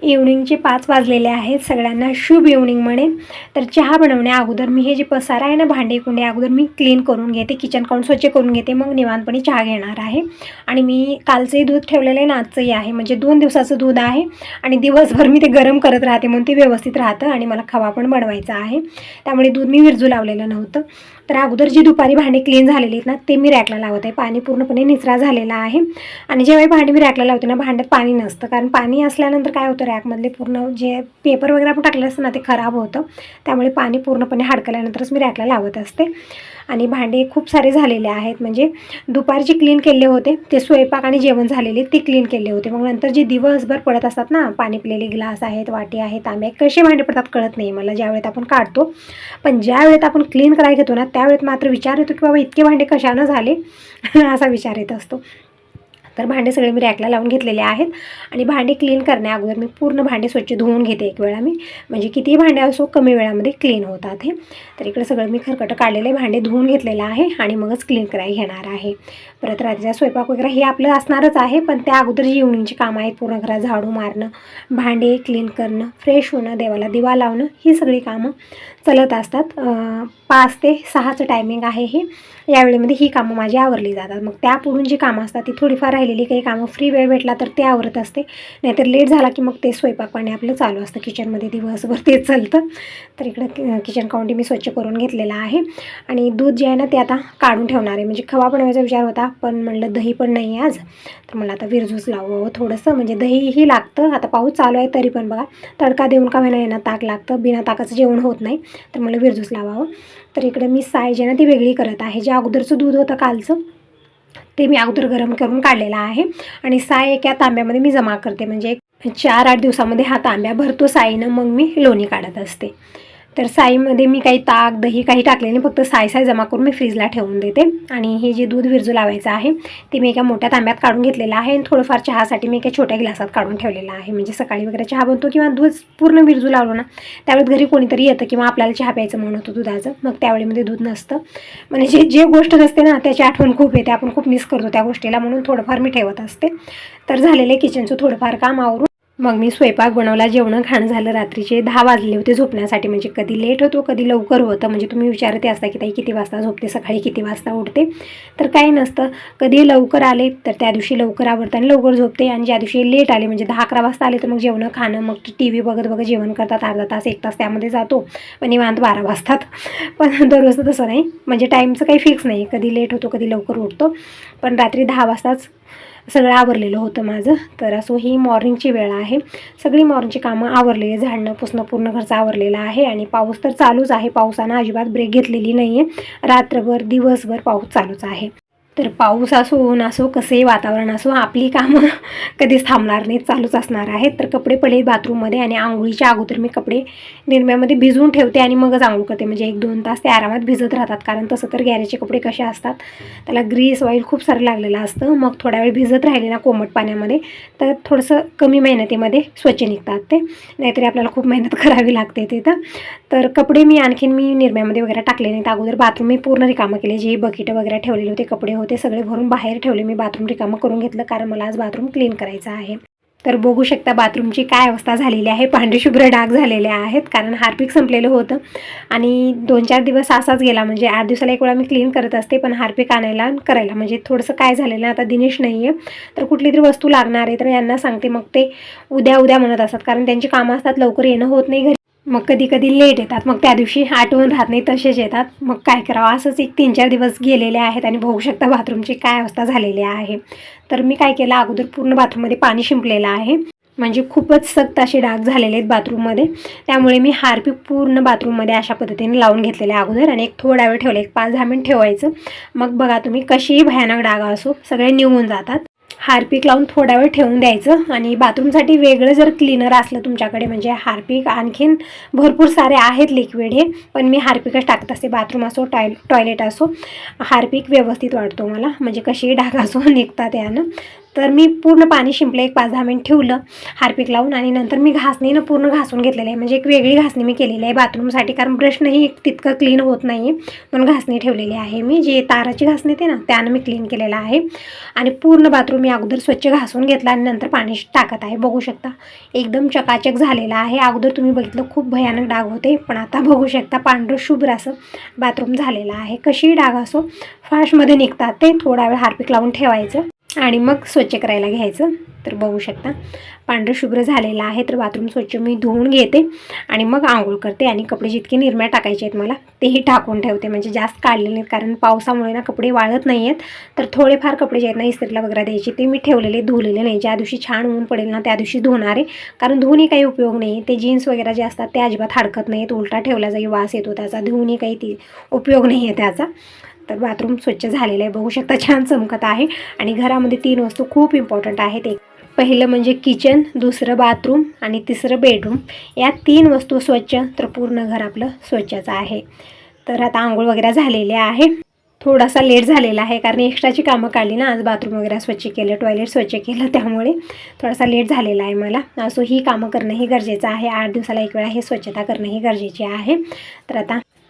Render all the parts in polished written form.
इव्हनिंगचे 5 वाजलेले आहेत. सगळ्यांना शुभ इव्हनिंग म्हणेन. तर चहा बनवण्या अगोदर मी हे जे पसारा आहे ना, भांडे कुंडे अगोदर मी क्लीन करून घेते, किचन काउंट स्वच्छ करून घेते, मग निवांतपणे चहा घेणार आहे. आणि मी कालचंही दूध ठेवलेलं आहे ना, आजचंही आहे, म्हणजे 2 दिवसाचं दूध आहे आणि दिवसभर मी ते गरम करत राहते म्हणून ते व्यवस्थित राहतं. आणि मला खवा पण बनवायचा आहे, त्यामुळे दूध मी विरजू लावलेलं नव्हतं. तर अगोदर जी दुपारी भांडी क्लीन झालेली आहेत ना, ते मी रॅकला लावत आहे. पाणी पूर्णपणे निचरा झालेला आहे. आणि जेव्हा भांडी मी रॅकला लावते ना, भांड्यात पाणी नसतं, कारण पाणी असल्यानंतर काय होतं, रॅकमधले पूर्ण जे पेपर वगैरे आपण टाकलं असतं ना, ते खराब होतं. त्यामुळे पाणी पूर्णपणे हडकल्यानंतरच मी रॅकला लावत असते. आणि भांडे खूप सारे झालेले आहेत, म्हणजे दुपारचे क्लीन केले होते, ते स्वयंपाक आणि जेवण झालेले ते क्लीन केले होते. मग नंतर जे दिवसभर पडत असतात ना, पाणी पिलेले ग्लास आहेत, वाटी आहेत, तांबे, कसे भांडे पडतात कळत नाही मला ज्यावेळेत आपण काढतो. पण ज्या वेळेत आपण क्लीन करायला घेतो ना, त्यावेळेत मात्र विचार येतो की बाबा इतके भांडे कशानं झाले असा विचार येत असतो. तर भांडे सगळे मी रॅकला लावून घेतलेले आहेत. आणि भांडे क्लीन करण्या अगोदर मी पूर्ण भांडे स्वच्छ धुवून घेते एक वेळा मी, म्हणजे कितीही भांडे असो कमी वेळामध्ये क्लीन होतात हे. तर इकडे सगळं मी खरकटं काढलेले भांडे धुवून घेतलेलं आहे आणि मगच क्लीन करायला घेणार आहे. परत रात्रीचा स्वयंपाक वगैरे हे आपलं असणारच आहे, पण त्या अगोदर जी इव्हनिंगची कामं आहेत, पूर्ण घरात झाडू मारणं, भांडे क्लीन करणं, फ्रेश होणं, देवाला दिवा लावणं, ही सगळी कामं चलत असतात. 5 ते 6चं टायमिंग आहे हे. यावेळेमध्ये ही कामं माझी आवरली जातात. मग त्यापुढून जी कामं असतात ती थोडीफार राहिलेली काही कामं फ्री वेळ भेटला तर ते आवरत असते, नाहीतर लेट झाला की मग ते स्वयंपाक पाणी आपलं चालू असतं किचनमध्ये, दिवसभर तेच चालतं. तर इकडं किचन काउंटी मी स्वच्छ करून घेतलेलं आहे. आणि दूध जे आहे ना, ते आता काढून ठेवणार आहे. म्हणजे खवा बनवायचा विचार होता, पण म्हणलं दही पण नाही आहे आज, तर मला आता विरजूच लावावं थोडंसं, म्हणजे दहीही लागतं. आता पाऊस चालू आहे तरी पण बघा, तडका देऊन का होईना यांना ताक लागतं, बिना ताकाचं जेवण होत नाही, तर मला विरजूच लावावं. तर इकडे मी साय जे ना ती वेगळी करत आहे. जे अगोदरचं दूध होतं कालचं, ते मी अगोदर गरम करून काढलेलं आहे. आणि साय एका तांब्यामध्ये मी जमा करते, म्हणजे 4-8 दिवसामध्ये हा तांब्या भरतो साईनं, मग मी लोणी काढत असते. तर साईमध्ये मी काही ताक दही काही टाकले नाही, फक्त साय जमा करून मी फ्रीजला ठेवून देते. आणि हे जे दूध विरजू लावायचं आहे ते मी एका मोठ्या तांब्यात काढून घेतलेलं आहे. आणि थोडंफार चहासाठी मी एका छोट्या ग्लासात काढून ठेवलेलं आहे, म्हणजे सकाळी वगैरे चहा बनतो किंवा दूध पूर्ण विरजू लावलो ना, त्यावेळेस घरी कोणीतरी येतं किंवा आपल्याला चहा प्यायचं म्हणून होतं दुधाचं, मग त्यावेळेमध्ये दूध नसतं. म्हणजे जे गोष्ट नसते ना, त्याची आठवण खूप येते, आपण खूप मिस करतो त्या गोष्टीला, म्हणून थोडंफार मी ठेवत असते. तर झालेले किचनचं थोडंफार काम आवरून मग मी स्वयंपाक बनवला, जेवण खाणं झालं. रात्रीचे 10 वाजले होते झोपण्यासाठी, म्हणजे कधी लेट होतो कधी लवकर होतं. म्हणजे तुम्ही विचारते असता की ताई किती वाजता झोपते, सकाळी किती वाजता उठते, तर काही नसतं. कधी लवकर आले तर त्या दिवशी लवकर आवरते आणि लवकर झोपते, आणि ज्या दिवशी लेट आले म्हणजे 10-11 वाजता आले तर मग जेवण खाणं, मग TV बघत बघत जेवण करतात, अर्धा तास 1 तास त्यामध्ये जातो, पण निवांत 12 वाजतात. पण दररोज तसं नाही, म्हणजे टाईमचं काही फिक्स नाही, कधी लेट होतो कधी लवकर उठतो. पण रात्री 10 वाजताच सगळं आवरलेलं होतं माझं. तर असो ही मॉर्निंगची वेळ आहे, सगळी मॉर्निंगची कामं आवरलेली, झाडणं पुसणं पूर्ण घरचं आवरलेलं आहे. आणि पाऊस तर चालूच आहे, पावसानं अजिबात ब्रेक घेतलेली नाही आहे. रात्रभर दिवसभर पाऊस चालूच आहे. तर पाऊस असो ऊन असो कसेही वातावरण असो, आपली कामं कधीच थांबणार नाहीत, चालूच असणार आहेत. तर कपडे पडले बाथरूममध्ये, आणि आंघोळीच्या अगोदर मी कपडे निरम्यामध्ये भिजवून ठेवते आणि मगच आंघोळ करते, म्हणजे 1-2 तास ते आरामात भिजत राहतात. कारण तसं तर गॅरेजचे कपडे कसे असतात, त्याला ग्रीस ऑइल खूप सारं लागलेलं असतं. मग थोडा वेळ भिजत राहिले ना कोमट पाण्यामध्ये, तर थोडंसं कमी मेहनतीमध्ये स्वच्छ निघतात ते, नाहीतरी आपल्याला खूप मेहनत करावी लागते तिथं. तर कपडे मी निरम्यामध्ये वगैरे टाकले नाहीत. अगोदर बाथरूम मी पूर्ण रिकामं केले, जे बकेटं वगैरे ठेवलेले होते, कपडे होते सगळे भरून बाहेर ठेवले. मी बाथरूम रिकामं करून घेतलं, कारण मला आज बाथरूम क्लीन करायचं आहे. तर बघू शकता बाथरूमची काय अवस्था झालेली आहे, पांढरे शुभ्र डाग झालेले आहेत, कारण हार्पिक संपलेलं होतं. आणि 2-4 दिवस असाच गेला, म्हणजे 8 दिवसाला एक वेळा मी क्लीन करत असते, पण हार्पिक आणायला करायला म्हणजे थोडंसं काय झालेलं आता दिनेश नाही आहे, तर कुठली तरी वस्तू लागणार आहे, तर यांना सांगते, मग ते उद्या म्हणत असतात, कारण त्यांची कामं असतात, लवकर येणं होत नाही घरी, मग कधी कधी लेट येतात, मग त्या दिवशी आठवण राहत नाही, तसेच येतात. मग काय करावं, असंच एक 3-4 दिवस गेलेले आहेत. आणि बघू शकता बाथरूमची काय अवस्था झालेली आहे. तर मी काय केलं, अगोदर पूर्ण बाथरूममध्ये पाणी शिंपलेलं आहे, म्हणजे खूपच सक्त असे डाग झालेले आहेत बाथरूममध्ये. त्यामुळे मी हार्पिक पूर्ण बाथरूममध्ये अशा पद्धतीने लावून घेतलेले अगोदर, आणि एक थोडा वेळ ठेवले, एक 5-10 मिनिट ठेवायचं. मग बघा तुम्ही कशीही भयानक डाग असो सगळे निघून जातात. हार्पिक लावून थोडा वेळ ठेवून द्यायचं. आणि बाथरूमसाठी वेगळं जर क्लीनर असलं तुमच्याकडे, म्हणजे हार्पिक आणखीन भरपूर सारे आहेत लिक्विड हे, पण मी हार्पिकच टाकत असते, बाथरूम असो टॉयलेट असो, हार्पिक व्यवस्थित वाटतो मला, म्हणजे कशी डाग असो निघतात यानं. तर मी पूर्ण पाणी शिंपलं, एक 5-10 मिनिट ठेवलं हार्पिक लावून आणि नंतर मी घासणीनं पूर्ण घासून घेतलेलं आहे. म्हणजे एक वेगळी घासणी मी केलेली आहे बाथरूमसाठी, कारण ब्रशनंही तितकं क्लीन होत नाही आहे म्हणून घासणी ठेवलेली आहे मी. जी ताराची घासणी येते ना त्यानं मी क्लीन केलेलं आहे. आणि पूर्ण बाथरूम मी अगोदर स्वच्छ घासून घेतला आणि नंतर पाणी टाकत आहे. बघू शकता एकदम चकाचक झालेलं आहे. अगोदर तुम्ही बघितलं खूप भयानक डाग होते, पण आता बघू शकता पांढरं शुभ्र असं बाथरूम झालेलं आहे. कशीही डाग असो फास्टमध्ये निघतात ते. थोडा वेळ हार्पिक लावून ठेवायचं आणि मग स्वच्छ करायला घ्यायचं. तर बघू शकता पांढरं शुभ्र झालेलं आहे. तर बाथरूम स्वच्छ मी धुवून घेते आणि मग आंघोळ करते आणि कपडे जितके निरम्या टाकायचे आहेत मला तेही टाकून ठेवते. म्हणजे जास्त काढले नाहीत, कारण पावसामुळे ना कपडे वाळत नाही आहेत. तर थोडेफार कपडे जे आहेत ना इस्त्रीला वगैरे द्यायचे ते मी ठेवलेले, धुवलेले नाही. ज्या दिवशी छान ऊन पडेल ना त्या दिवशी धुणार आहे, कारण धुवूनही काही उपयोग नाही. ते जीन्स वगैरे जे असतात ते अजिबात हडकत नाहीत, उलटा ठेवला जाई वास येतो त्याचा, धुवूनही काही ती उपयोग नाही आहे त्याचा. तर बाथरूम स्वच्छ झालेलं आहे, बघू शकता छान चमकत आहे. आणि घरामध्ये 3 वस्तू खूप इम्पॉर्टंट आहेत. एक पहिलं म्हणजे किचन, दुसरं बाथरूम आणि तिसरं बेडरूम. या 3 वस्तू स्वच्छ तर पूर्ण घर आपलं स्वच्छच आहे. तर आता आंघोळ वगैरे झालेले आहे. थोडासा लेट झालेला आहे कारण एक्स्ट्राची कामं काढली ना आज, बाथरूम वगैरे स्वच्छ केलं, टॉयलेट स्वच्छ केलं, त्यामुळे थोडासा लेट झालेला आहे मला. असो ही कामं करणंही गरजेचं आहे. 8 दिवसाला एक वेळा हे स्वच्छता करणंही गरजेची आहे.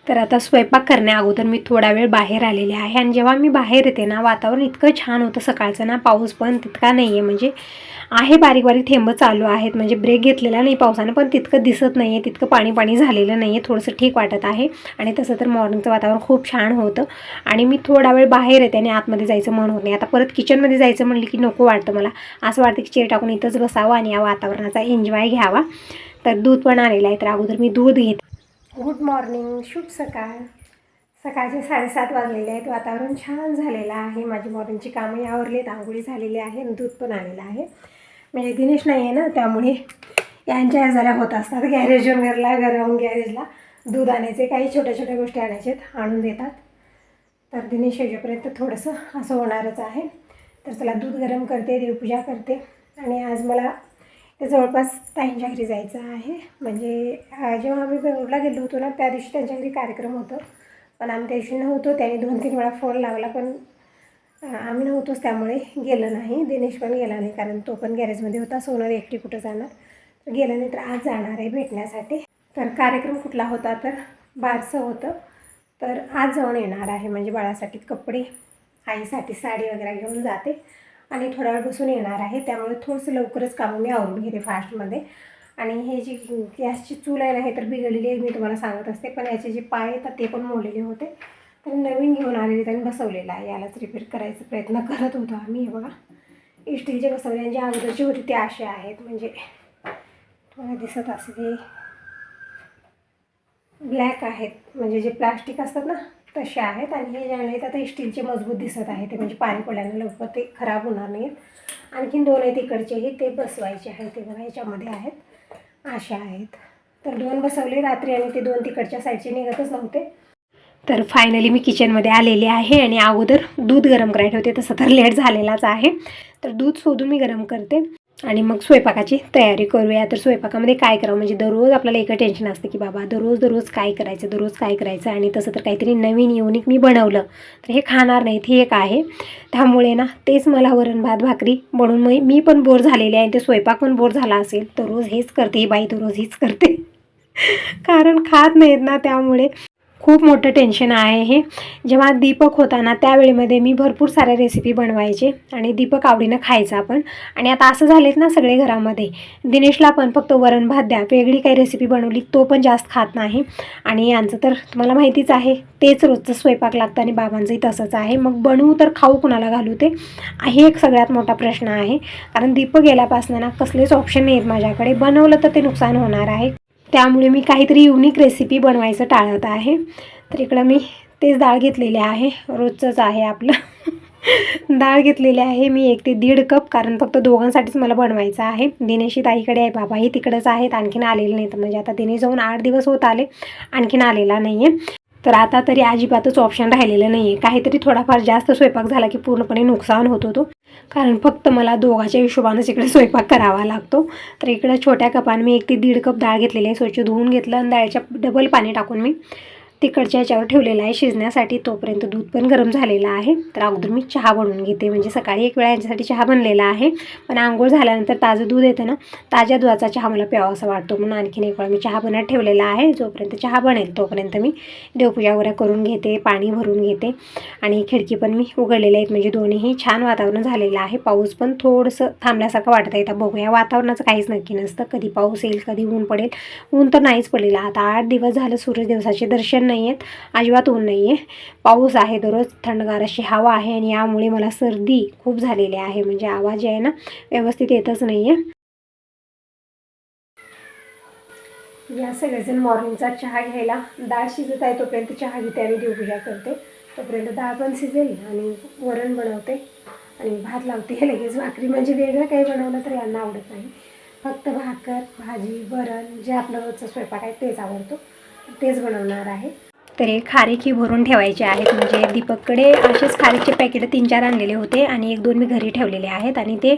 तर आता स्वयंपाक करण्या अगोदर मी थोडा वेळ बाहेर आलेले आहे. आणि जेव्हा मी बाहेर येते ना वातावरण इतकं छान होतं सकाळचं ना, पाऊस पण तितका नाही आहे, म्हणजे आहे बारीक बारीक थेंब चालू आहेत. म्हणजे ब्रेक घेतलेला नाही पावसानं, पण तितकं दिसत नाही आहे, तितकं पाणी झालेलं नाही आहे, थोडंसं ठीक वाटत आहे. आणि तसं तर मॉर्निंगचं वातावरण खूप छान होतं. आणि मी थोडा वेळ बाहेर येते आणि आतमध्ये जायचं मन होत नाही. आता परत किचनमध्ये जायचं म्हणलं की नको वाटतं मला. असं वाटतं की चेअर टाकून इथंच बसावं आणि या वातावरणाचा एन्जॉय घ्यावा. तर दूध पण आलेलं आहे, तर अगोदर मी दूध घेते. गुड मॉर्निंग, शुभ सकाळ. सकाळचे 7:30 वाजलेले आहेत. वातावरण छान झालेलं आहे. माझी मॉर्निंगची कामंही आवरलीत, आंघोळी झालेली आहे आणि दूध पण आलेलं आहे. म्हणजे दिनेश नाही आहे ना, त्यामुळे यांच्या जरा होत असतात गॅरेजवरून घराहून गॅरेजला दूध आणायचे, काही छोट्या छोट्या गोष्टी आणायच्यात, आणून देतात. तर दिनेश येईपर्यंत थोडंसं असं होणारच आहे. तर चला दूध गरम करते, देवपूजा करते. आणि आज मला ते जवळपास ताईंच्या घरी जायचं आहे. म्हणजे जेव्हा आम्ही बेंगळूरला गेलो होतो ना त्या दिवशी त्यांच्या घरी कार्यक्रम होतं, पण आम्ही त्या दिवशी नव्हतो. त्याने 2-3 वेळा फोन लावला, पण आम्ही नव्हतोच, त्यामुळे गेलं नाही. दिनेश पण गेला नाही, कारण तो पण गॅरेजमध्ये होता. सोनल एकटी कुठं जाणार, तर गेलं नाही. तर आज जाणार आहे भेटण्यासाठी. तर कार्यक्रम कुठला होता, तर बारसं होतं. तर आज जाऊन येणार आहे. म्हणजे बाळासाठी कपडे, आईसाठी साडी वगैरे घेऊन जाते आणि थोडा वेळ बसून येणार आहे. त्यामुळे थोडंसं लवकरच कामं मी आवरून घेते फास्टमध्ये. आणि हे जी गॅसची चूल आहे ना, हे तर बिघडलेली आहे, मी तुम्हाला सांगत असते. पण याचे जे पाय येतात ते पण मोडलेले होते, तर नवीन घेऊन आलेले त्यांनी बसवलेलं आहे. यालाच रिपेअर करायचा प्रयत्न करत होतो आम्ही. हे बघा स्टीलचे बसवले, जे अगोदरचे होते ते असे आहेत. म्हणजे तुम्हाला दिसत असेल ब्लॅक आहेत, म्हणजे जे प्लास्टिक असतात ना तसे आहेत. आणि हे जे आहेत आता स्टीलचे मजबूत दिसत आहे. ते म्हणजे पाणी पडल्यानं लवकर ते खराब होणार नाहीत. आणखीन 2 आहेत इकडचेही, ते बसवायचे आहेत. ते बघा याच्यामध्ये आहेत, अशा आहेत. तर 2 बसवले रात्री आणि ते 2 तिकडच्या साईडचे निघतच नव्हते. तर फायनली मी किचनमध्ये आलेले आहे आणि अगोदर दूध गरम करायला ठेवते. तसं तर लेट झालेलाच आहे. तर दूध शोधून मी गरम करते आणि मग स्वयंपाकाची तयारी करूया. तर स्वयंपाकामध्ये काय करावं, म्हणजे दररोज आपल्याला एकच टेन्शन असतं की बाबा दररोज काय करायचं. आणि तसं तर काहीतरी नवीन युनिक मी बनवलं तर हे खाणार नाहीत, हे एक आहे. त्यामुळे ना तेच मला वरण भात भाकरी बनवून मी पण बोर झालेले आहे. ते स्वयंपाक पण बोर झाला असेल तर रोज हेच करते ही बाई, दररोज हीच करते कारण खात नाहीत ना, त्यामुळे खूप मोठं टेन्शन आहे हे. जेव्हा दीपक होता ना त्यावेळेमध्ये मी भरपूर साऱ्या रेसिपी बनवायचे आणि दीपक आवडीनं खायचा पण. आणि आता असं झालेत ना सगळे घरामध्ये, दिनेशला पण फक्त वरण भात द्या, वेगळी काही रेसिपी बनवली तो पण जास्त खात नाही. आणि यांचं तर तुम्हाला माहितीच आहे, तेच रोजचं स्वयंपाक लागतं आणि बाबांचंही तसंच आहे. मग बनवू तर खाऊ कुणाला घालू, ते हे एक सगळ्यात मोठा प्रश्न आहे. कारण दीपक गेल्यापासून ना कसलेच ऑप्शन नाही आहेत माझ्याकडे. बनवलं तर ते नुकसान होणार आहे, त्यामुळे मी काहीतरी युनिक रेसिपी बनवायचं टाळत आहे. तर इकडं मी तेच डाळ घेतलेली आहे, रोजचंच आहे आपलं डाळ घेतलेली आहे मी 1 ते 1.5 कप, कारण फक्त दोघांसाठीच मला बनवायचं आहे. दिनेशही ताईकडे आहे, बाबाही तिकडंच आहेत, आणखीन आलेले नाहीत. म्हणजे आता दिनेश जाऊन 8 दिवस होत आले, आणखीन आलेला नाही आहे. तर आता तरी अजिबातच ऑप्शन राहिलेलं नाही आहे. काहीतरी थोडाफार जास्त स्वयंपाक झाला की पूर्णपणे नुकसान होत होतो, कारण फक्त मला दोघांच्या हिशोबानंच इकडे स्वयंपाक करावा लागतो. तर इकडं छोट्या कपाने मी 1 ते 1.5 कप डाळ घेतलेली आहे. स्वच्छ धुवून घेतलं आणि डाळीच्या डबल पाणी टाकून मी तिकडच्या ह्याच्यावर ठेवलेला आहे शिजण्यासाठी. तोपर्यंत दूध पण गरम झालेलं आहे. तर अगोदर मी चहा बनवून घेते. म्हणजे सकाळी एक वेळा यांच्यासाठी चहा बनलेला आहे, पण आंघोळ झाल्यानंतर ताजं दूध येतं ना, ताज्या दुधाचा चहा मला प्यावा असा वाटतो, म्हणून आणखीन एक वेळा मी चहा बनवत ठेवलेला आहे. जोपर्यंत चहा बनेल तोपर्यंत मी देवपूजा वगैरे करून घेते, पाणी भरून घेते. आणि खिडकी पण मी उघडलेल्या आहेत, म्हणजे दोन्हीही छान वातावरण झालेलं आहे. पाऊस पण थोडंसं थांबल्यासारखं वाटतं आहे. आता बघूया, वातावरणाचं काहीच नक्की नसतं, कधी पाऊस येईल कधी ऊन पडेल. ऊन तर नाहीच पडलेलं. आता 8 दिवस झालं सूर्य दिवसाचे दर्शन नाही आहेत, अजिबात ऊन नाही आहे. पाऊस आहे, दररोज थंडगार अशी हवा आहे, आणि यामुळे मला सर्दी खूप झालेली आहे. म्हणजे आवाज जे आहे ना व्यवस्थित येतच नाही आहे. या सगळेजण मॉर्निंगचा चहा घ्यायला, डाळ शिजत आहे तोपर्यंत चहा घेते आणि देवपूजा करते. तोपर्यंत डाळ पण शिजेल आणि वरण बनवते आणि भात लावते. लगेच भाकरी, म्हणजे वेगळं काही बनवलं तर यांना आवडत नाही. फक्त भाकर, भाजी, वरण जे आपलं रोजचं स्वयंपाक आहे तेच आवडतो, तेच बनवणार आहे. तरी खारीक ही भरून ठेवायचे आहेत. म्हणजे दीपककडे असेच खारीकचे पॅकेट 3-4 आणलेले होते आणि 1-2 मी घरी ठेवलेले आहेत, आणि ते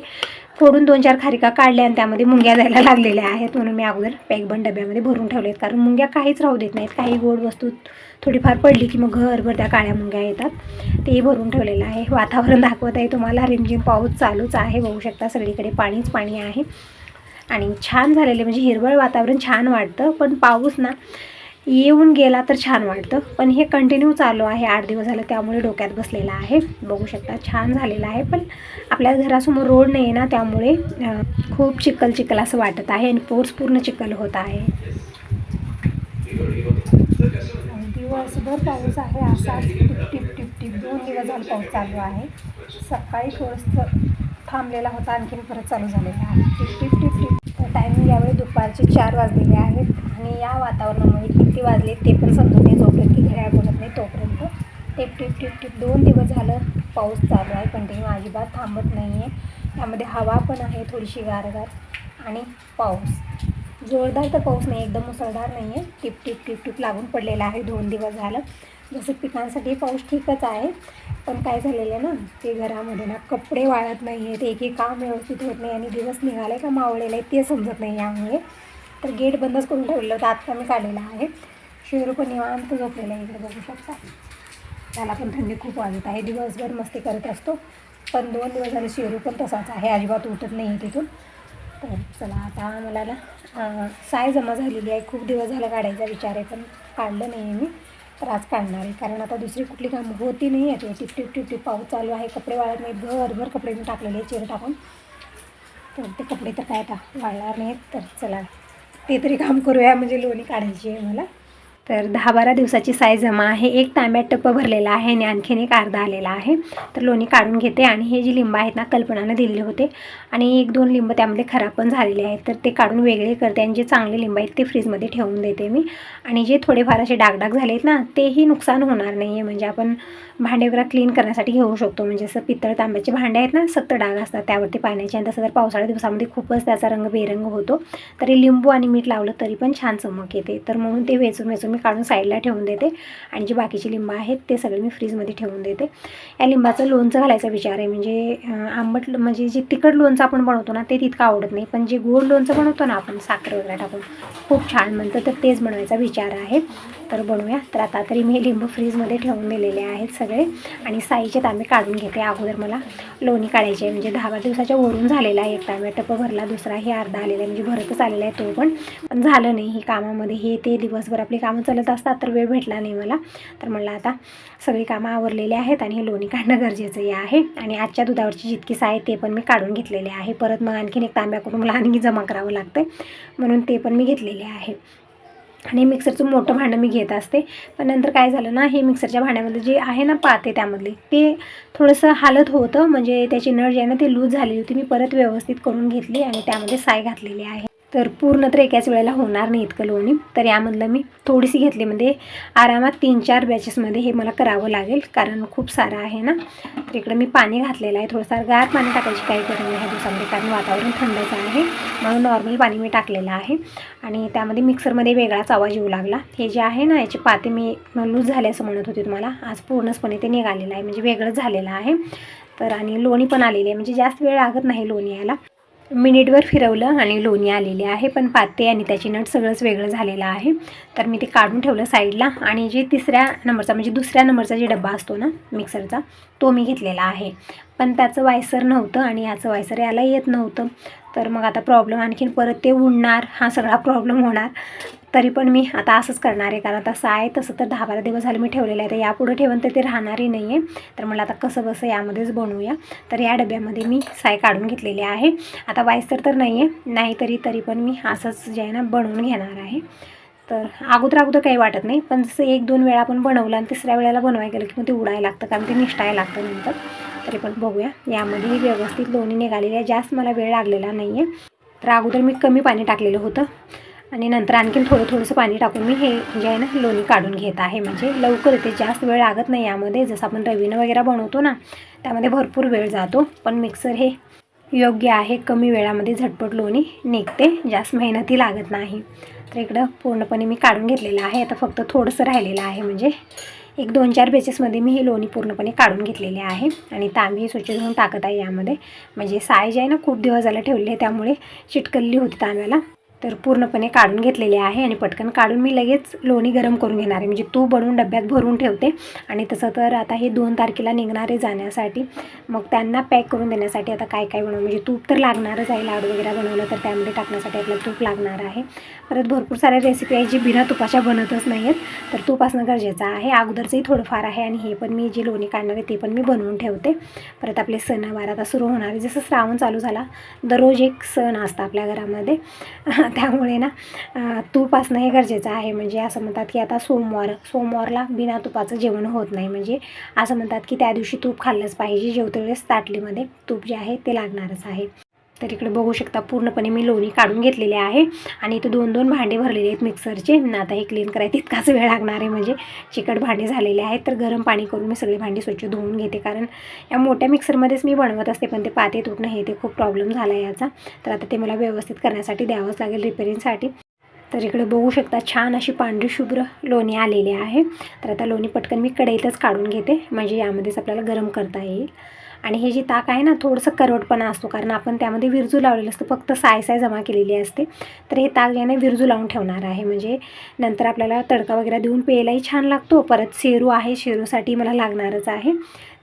फोडून 2-4 खारिका काढल्या आणि त्यामध्ये मुंग्या जायला लागलेल्या आहेत. म्हणून मी अगोदर पॅकबंद डब्यामध्ये भरून ठेवले आहेत, कारण मुंग्या काहीच राहू देत नाहीत. काही गोड वस्तू थोडीफार पडली की मग घरभर त्या काळ्या मुंग्या येतात. तेही भरून ठेवलेलं आहे. वातावरण दाखवत आहे तुम्हाला, रिमझिम पाऊस चालूच आहे. बघू शकता सगळीकडे पाणीच पाणी आहे आणि छान झालेले, म्हणजे हिरवळ वातावरण छान वाटतं. पण पाऊस ना येऊन गेला तर छान वाटतं, पण हे कंटिन्यू चालू आहे 8 दिवस झालं, त्यामुळे डोक्यात बसलेला आहे. बघू शकता छान झालेलं आहे, पण आपल्या घरासमोर रोड नाही आहे ना, त्यामुळे खूप चिखल चिखल असं वाटत आहे आणि पोर्स पूर्ण चिखल होत आहे. दिवसभर पाऊस आहे असा टिप टिप टिप टिप 2 दिवस झाले पाऊस चालू आहे. सकाळी थोडंसं थांबलेला होता, आणखीन परत चालू झालेला आहे tip tip tip tip. Timing यावेळी दुपारचे 4 वाजलेले आहेत, आणि या वातावरणामुळे किती वाजले ते पण समजत नाही. जोपर्यंत घड्याळ बघत नाही तोपर्यंत टिप टिप टिप टिप 2 दिवस झालं पाऊस चालू आहे कंटिन्यू, अजिबात थांबत नाही आहे. यामध्ये हवा पण आहे थोडीशी गारगार, आणि पाऊस जोरदार तर पाऊस नाही, एकदम मुसळधार नाही आहे. टिप टिप टिप टिप लागून पडलेला आहे 2 दिवस झालं. जसं पिकांसाठी पाऊस ठीकच आहे, पण काय झालेलं आहे ना, ते घरामध्ये ना कपडे वाळत नाही आहेत, एक काम व्यवस्थित होत नाही, आणि दिवस निघाले का मावळलेलं आहे ते समजत नाही. यामुळे तर गेट बंदच करून ठेवलेलं होतं, आत्ता मी काढलेलं आहे. शेरू पण निवांत झोपलेलं आहे इकडे, बघू शकता. त्याला पण थंडी खूप वाजत आहे, दिवसभर मस्ती करत असतो, पण 2 दिवस झाले शेरू पण तसाच आहे, अजिबात उठत नाही आहे तिथून. तर चला, आता मला ना साय जमा झालेली आहे, खूप दिवस झाला काढायचा विचार आहे, पण काढलं नाही आहे मी. तर आज काढणार आहे, कारण आता दुसरी कुठली कामं होती नाही आहे. टिप टिप टिप टिप पाऊस चालू आहे, कपडे वाळत नाहीत, घरभर कपडे मी टाकलेले आहे चिर टाकून. तर ते कपडे तर काय आता वाळणार नाहीत. तर चला ते तरी काम करूया, म्हणजे लोणी काढायची आहे मला. तर 10-12 दिवसाची साय जमा आहे. 1 तांब्यात टप्प भरलेला आहे आणि आणखीन एक अर्धा आलेला आहे. तर लोणी काढून घेते. आणि हे जी लिंब आहेत ना, कल्पनानं दिलेले होते, आणि 1-2 लिंब त्यामध्ये खराब पण झालेले आहेत, तर ते काढून वेगळे करते, आणि जे चांगले लिंब आहेत ते फ्रीजमध्ये ठेवून देते मी. आणि जे थोडेफार असे डागडाग झाले आहेत ना, तेही नुकसान होणार नाही आहे. म्हणजे आपण भांडे वगैरे क्लीन करण्यासाठी घेऊ शकतो. म्हणजे असं पितळ तांब्याचे भांडे आहेत ना, सक्त डाग असतात त्यावरती पाण्याचे, आणि तसं तर पावसाळ्या दिवसामध्ये खूपच त्याचा रंग बेरंग होतो. तरी लिंबू आणि मीठ लावलं तरी पण छान चमक येते. तर म्हणून ते वेचून मी काढून साईडला ठेवून देते, आणि जे बाकीचे लिंब आहेत ते सगळे मी फ्रीजमध्ये ठेवून देते. या लिंबाचं लोणचं घालायचा विचार आहे. म्हणजे आंबट, म्हणजे जे तिखट लोणचं आपण बनवतो ना ते तितकं आवडत नाही, पण जे गोड लोणचं बनवतो ना आपण साखर वगैरे टाकून, खूप छान बनतं. तर तेच बनवायचा विचार आहे, तर बनवूया. तर आता तरी मी लिंबू फ्रीजमध्ये ठेवून दिलेले आहेत सगळे, आणि साईचे तांबे काढून घेते. अगोदर मला लोणी काढायची आहे. म्हणजे 10-12 दिवसाच्या वरून झालेला आहे. 1 तांब्या टप्प भरला, दुसराही अर्धा आलेला आहे, म्हणजे भरतच आलेला आहे तो पण झालं नाही. ही कामामध्ये हे ते दिवसभर आपली कामं चालत असतात, तर वेळ भेटला नाही मला. तर म्हणलं आता सगळी कामं आवरलेली आहेत आणि हे लोणी काढणं गरजेचंही आहे. आणि आजच्या दुधावरची जितकी साय ते पण मी काढून घेतलेले आहे. परत मग आणखीन 1 तांब्या करून मला आणखी जमा करावं लागतं, म्हणून ते पण मी घेतलेले आहे. आणि मिक्सरचं मोठं भांडं मी घेत असते, पण नंतर काय झालं ना, हे मिक्सरच्या भांड्यामध्ये जे आहे ना पाते, त्यामधले ते थोडंसं हालत होतं. म्हणजे त्याची नळ जी आहे ना ती लूज झालेली होती. मी परत व्यवस्थित करून घेतली आणि त्यामध्ये साय घातलेली आहे. तर पूर्ण तर एकाच वेळेला होणार नाही इतकं लोणी, तर यामधलं मी थोडीशी घेतली. म्हणजे आरामात 3-4 बॅचेसमध्ये हे मला करावं लागेल, कारण खूप सारं आहे ना. तर इकडं मी पाणी घातलेलं आहे, थोडंसं गार पाणी टाकायची काही गरज नाही ह्या दिवसामध्ये, कारण वातावरण थंडच आहे, म्हणून नॉर्मल पाणी मी टाकलेलं आहे. आणि त्यामध्ये मिक्सरमध्ये वेगळाच आवाज येऊ लागला. हे जे आहे ना, याचे पाते मी लूज झाले असं म्हणत होते तुम्हाला, आज पूर्णचपणे ते निघालेलं आहे, म्हणजे वेगळंच झालेलं आहे. तर आणि लोणी पण आलेली आहे, म्हणजे जास्त वेळ लागत नाही लोणी यायला. मिनिटभर फिरवलं आणि लोणी आलेली आहे, पण पाते आणि त्याची नट सगळंच वेगळं झालेलं आहे. तर मी ते काढून ठेवलं साईडला आणि जे तिसऱ्या नंबरचा म्हणजे दुसऱ्या नंबरचा जे डब्बा असतो ना मिक्सरचा, तो मी घेतलेला आहे. पण त्याचं वायसर नव्हतं आणि याचं वायसर याला येत नव्हतं. तर मग आता प्रॉब्लेम आणखीन परत ते उडणार, हा सगळा प्रॉब्लेम होणार. तरी पण मी आता असंच करणार आहे, कारण तसं आहे तसं तर 10-12 दिवस झाले मी ठेवलेलं आहे. तर यापुढे ठेवून तर ते राहणारही नाही आहे. तर मला आता कसं बसं यामध्येच बनवूया. तर या डब्यामध्ये मी साय काढून घेतलेली आहे. आता वायसर तर नाही आहे, नाही तरी पण मी असंच जे आहे ना बनवून घेणार आहे. तर अगोदर काही वाटत नाही, पण जसं 1-2 वेळा आपण बनवलं आणि तिसऱ्या वेळेला बनवायला गेलं की मग ते उडायला लागतं, कारण ते निष्ठायला लागतं नंतर. तरी पण बघूया. यामध्ये व्यवस्थित लोणी निघालेली आहे, जास्त मला वेळ लागलेला नाही आहे. तर अगोदर मी कमी पाणी टाकलेलं होतं आणि नंतर आणखीन थोडंसं पाणी टाकून मी हे जे आहे ना लोणी काढून घेत आहे. म्हणजे लवकर येते, जास्त वेळ लागत नाही यामध्ये. जसं आपण रवीनं वगैरे बनवतो ना, त्यामध्ये भरपूर वेळ जातो, पण मिक्सर हे योग्य आहे. कमी वेळामध्ये झटपट लोणी निघते, जास्त मेहनतही लागत नाही. तर इकडं पूर्णपणे मी काढून घेतलेलं आहे. आता फक्त थोडंसं राहिलेलं आहे, म्हणजे एक 2-4 बेचेसमध्ये मी हे लोणी पूर्णपणे काढून घेतलेले आहे. आणि तांबी स्वच्छ धुवून टाकत आहे यामध्ये. म्हणजे साय जे आहे ना खूप दिवस झाला ठेवले आहे, त्यामुळे चिटकल्ली होती तांब्याला. तर पूर्णपणे काढून घेतलेले आहे आणि पटकन काढून मी लगेच लोणी गरम करून घेणार आहे. म्हणजे तूप बनवून डब्यात भरून ठेवते. आणि तसं तर आता हे 2 तारखेला निघणार आहे जाण्यासाठी, मग त्यांना पॅक करून देण्यासाठी आता काय बनवू, म्हणजे तूप तर लागणारच आहे. लाडू वगैरे बनवलं तर त्यामध्ये टाकण्यासाठी आपल्याला तूप लागणार आहे. परत भरपूर साऱ्या रेसिपी आहे जी बिना तुपाच्या बनतच नाही आहेत, तर तूप असणं गरजेचं आहे. अगोदरचंही थोडंफार आहे आणि हे पण मी जे लोणी काढणार आहे ते पण मी बनवून ठेवते. परत आपले सणवार आता सुरू होणार आहे. जसं श्रावण चालू झाला, दररोज एक सण असतं आपल्या घरामध्ये. त्यामुळे ना तूप असणं हे गरजेचं आहे. म्हणजे असं म्हणतात की आता सोमवारला बिना तुपाचं जेवण होत नाही. म्हणजे असं म्हणतात की त्या दिवशी तूप खाल्लंच पाहिजे. जेवते वेळेस ताटलीमध्ये तूप जे आहे ते लागणारच आहे. तर इकडे बघू शकता पूर्णपणे मी लोणी काढून घेतलेले आहे आणि इथे 2-2 भांडे भरलेले आहेत मिक्सरचे. आता हे क्लीन करायला तितकाच वेळ लागणार आहे, म्हणजे चिकट भांडे झालेले आहेत. तर गरम पाणी करून मी सगळे भांडी स्वच्छ धुवून घेते, कारण या मोठ्या मिक्सरमध्येच मी बनवत असते, पण ते पाते तुटणं हे ते खूप प्रॉब्लेम झाला आहे याचा. तर आता ते मला व्यवस्थित करण्यासाठी द्यावंच लागेल रिपेअरिंगसाठी. तर इकडे बघू शकता छान अशी पांढरी शुभ्र लोणी आलेली आहे. तर आता लोणी पटकन मी कढईतच काढून घेते, म्हणजे यामध्येच आपल्याला गरम करता येईल. आणि हे जे ताक आहे ना थोडंसं करवटपणा असतो, कारण आपण त्यामध्ये विरजू लावलेलं असतं, फक्त साय जमा केलेली असते. तर हे ताक ज्याने विरजू लावून ठेवणार आहे, म्हणजे नंतर आपल्याला तडका वगैरे देऊन प्यायलाही छान लागतो. परत शेरू आहे, शेरूसाठी मला लागणारच आहे.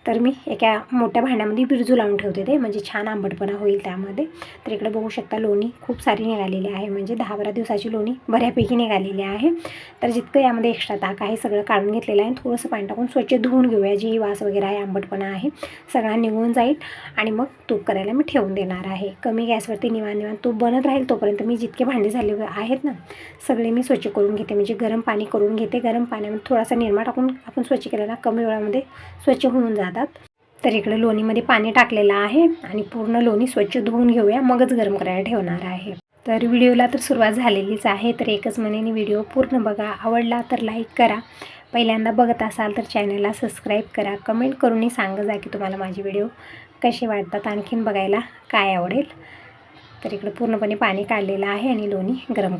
तर मी एका मोठ्या भांड्यामध्ये बिरजू लावून ठेवते ते, म्हणजे छान आंबटपणा होईल त्यामध्ये. तर इकडे बघू शकता लोणी खूप सारी निघालेली आहे, म्हणजे 10-12 दिवसाची लोणी बऱ्यापैकी निघालेली आहे. तर जितकं यामध्ये एक्स्ट्रा ताक आहे सगळं काढून घेतलेलं आहे. थोडंसं पाणी टाकून स्वच्छ धुवून घेऊया, जी वास वगैरे आहे, आंबटपणा आहे सगळा निघून जाईल. आणि मग तूप करायला मी ठेवून देणार आहे. कमी गॅसवरती निवांत तूप बनत राहील तोपर्यंत मी जितके भांडे झाले आहेत ना सगळे मी स्वच्छ करून घेते. म्हणजे गरम पाणी करून घेते, गरम पाण्यामध्ये थोडासा निरमा टाकून आपण स्वच्छ केलं ना कमी वेळामध्ये स्वच्छ होऊन जातात. तर इकडे लोणीमध्ये पाणी टाकलेलं आहे आणि पूर्ण लोणी स्वच्छ धुवून घेऊया, मगच गरम करायला ठेवणार आहे. तर व्हिडिओला तर सुरुवात झालेलीच आहे. तर एकच म्हणेन व्हिडिओ पूर्ण बघा, आवडला तर लाईक करा, पहिल्यांदा बघत असाल तर चॅनलला सबस्क्राईब करा, कमेंट करूनही सांगा जा की तुम्हाला माझे व्हिडिओ कसे वाटतात, आणखीन बघायला काय आवडेल. तर इकडे पूर्णपणे पाणी काढलेलं आहे आणि लोणी गरम करा.